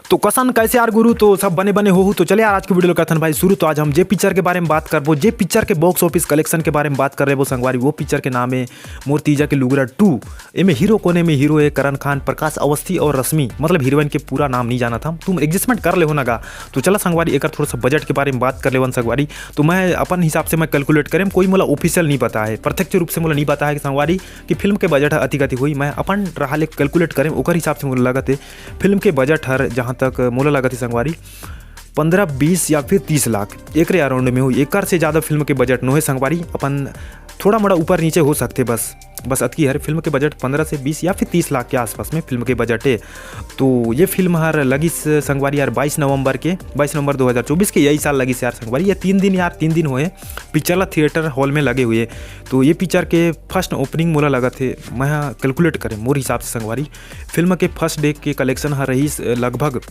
तो कसन कैसे यार गुरु, तो सब बने बने हो तो चले यार आज की वीडियो कथन भाई शुरू। तो आज हम जे पिक्चर के बारे में बात कर वो जे पिक्चर के बॉक्स ऑफिस कलेक्शन के बारे में बात कर रहे वो संगवारी। वो पिक्चर के नाम है मोर तीजा के लुगरा 2। इनमें हीरो कोने में हीरो है करण खान, प्रकाश अवस्थी और रश्मि, मतलब हीरोइन के पूरा नाम नहीं जाना था, तुम एडजस्टमेंट कर ले हो ना गा। तो चला संगवारी एक थोड़ा सा बजट के बारे में बात कर ले वन संगवारी। तो मैं अपन हिसाब से मैं कैलकुलेट करें, कोई मोला ऑफिशियल नहीं पता है, प्रत्यक्ष रूप से मोला नहीं पता है कि संगवारी की फिल्म के बजट अति गति हुई। मैं अपन रहा कैलकुलेट करें ओकर हिसाब से मोला लगा थे फिल्म के बजट हर जहाँ तक मोला लगा थी संगवारी 15-20 या फिर 30 लाख एक अराउंड में हुई। एक से ज़्यादा फिल्म के बजट नो है संगवारी, अपन थोड़ा मोड़ा ऊपर नीचे हो सकते बस अतकी हर फिल्म के बजट 15 से 20 या फिर 30 लाख के आसपास में फिल्म के बजट है। तो ये फिल्म हर लगी संगवारी यार 22 नवंबर 2024 के यही साल लगी यार संगवारी। ये 3 दिन हुए पिक्चर थिएटर हॉल में लगे हुए। तो ये पिक्चर के फर्स्ट ओपनिंग मोला लगा थे, मैं कैलकुलेट करें मोर हिसाब से संगवारी फिल्म के फर्स्ट डे के कलेक्शन हर रही लगभग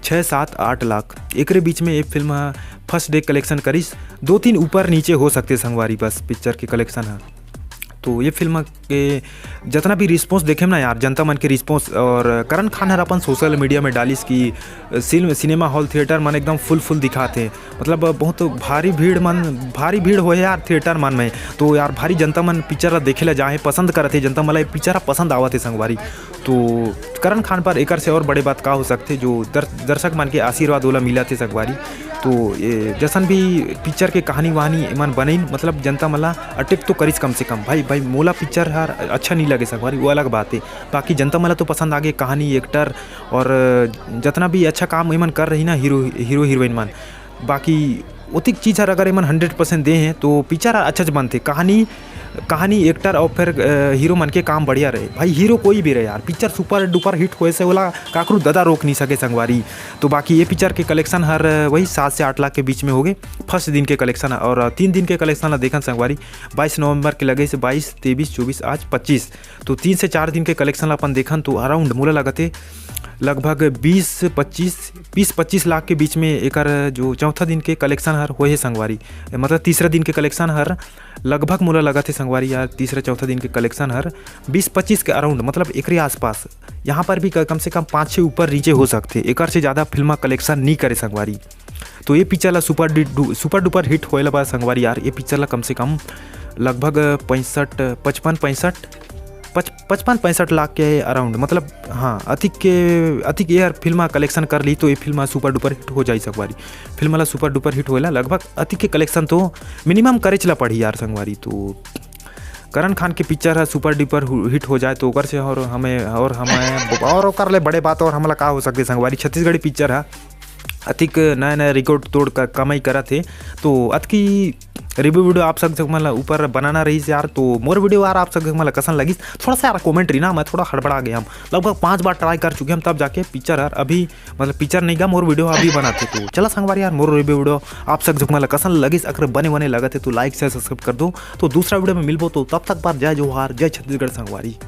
6-7-8 लाख एक बीच में। ये फिल्म फर्स्ट डे कलेक्शन करीस 2-3 ऊपर नीचे हो सकते संगवारी बस पिक्चर के कलेक्शन है। तो ये फिल्म के जितना भी रिस्पॉन्स देखे ना यार, जनता मन के रिस्पॉन्स और करण खान हर अपन सोशल मीडिया में डालिस की सिनेमा हॉल थिएटर मन एकदम फुल दिखाते, मतलब बहुत भारी भीड़ हो यार थिएटर मन में। तो यार भारी जनता मन पिक्चर देखे ला जाए पसंद करते, जनता मला पिक्चर पसंद आवत है संगवारी। तो करण खान पर एक से और बड़े बात का हो सकते जो दर्शक मन के आशीर्वाद वाला मिला थे संगवारी। तो ये जैसन भी पिक्चर के कहानी वहानी मन बने, मतलब जनता मला अटेप तो करीस कम से कम। भाई मोला पिक्चर हर अच्छा नहीं लगे संगवारी वो अलग बात है, बाकी जनता मला तो पसंद आगे कहानी एक्टर और जितना भी अच्छा काम एमन कर रही ना हीरो हीरोइन मन। बाकी उतिक चीज़ हर अगर एमन 100% दे हैं तो पिक्चर अच्छा बनते, कहानी एक्टर और फिर हीरो मन के काम बढ़िया रहे। भाई हीरो कोई भी रहे यार, पिक्चर सुपर डुपर हिट होए से बोला काकरू दादा रोक नहीं सके संगवारी। तो बाकी ये पिक्चर के कलेक्शन हर वही 7 से 8 लाख के बीच में हो गए फर्स्ट दिन के कलेक्शन, और 3 दिन के कलेक्शन देखा संगवारी 22 नवंबर के लगे से 22, 23, 24 आज 25। तो 3 से 4 दिन के कलेक्शन अपन देखन तो अराउंड मोला लगते लगभग 20-25 लाख के बीच में एक जो चौथा दिन के कलेक्शन हर होए है संगवारी, मतलब तीसरा दिन के कलेक्शन हर लगभग मोला लगा थे संगवारी यार तीसरा चौथा दिन के कलेक्शन हर 20-25 के अराउंड, मतलब एक आसपास। यहाँ पर भी कम से कम 5-6 ऊपर नीचे हो सकते, एक से ज़्यादा फिल्म कलेक्शन नहीं करे संगवारी। तो ये पिक्चर ला सुपर डुपर हिट होएला बा संगवारी यार। ये पिक्चर ला कम से कम लगभग 55-65 लाख के अराउंड, मतलब हाँ अधिक यार फिल्म कलेक्शन कर ली तो ये फिल्म सुपर डुपर हिट हो जाए संगवारी। फिल्म वाला सुपर डुपर हिट होएला लगभग अधिक के कलेक्शन तो मिनिमम करे चला पड़ी यार संगवारी। तो करण खान के पिक्चर है सुपर डुपर हिट हो जाए तो ओकर से और हमें और कर ले बड़े बात और हमला का हो सकते संगवारी। छत्तीसगढ़ी पिक्चर है अधिक नया रिकॉर्ड तोड़ कर कमाई करा थे। तो अतकी रिव्यू वीडियो आप सब मतलब ऊपर बनाना रही यार। तो मोर वीडियो यार आप सब मतलब कसन लगी थोड़ा सा यार कमेंट्री ना, मैं थोड़ा हड़बड़ा गया, हम लगभग 5 बार ट्राई कर चुके हम तब जाके पिक्चर यार अभी मतलब पिक्चर नहीं गा मोर वीडियो अभी बनाते। तो चला संगवारी यार मोर रिव्यू वीडियो आप सब मतलब कसन लगी अगर बने लगे थे तो लाइक शेयर सब्सक्राइब कर दो। तो दूसरा वीडियो में मिलबो, तो तब तक बार जय जोहार, जय छत्तीसगढ़ संगवारी।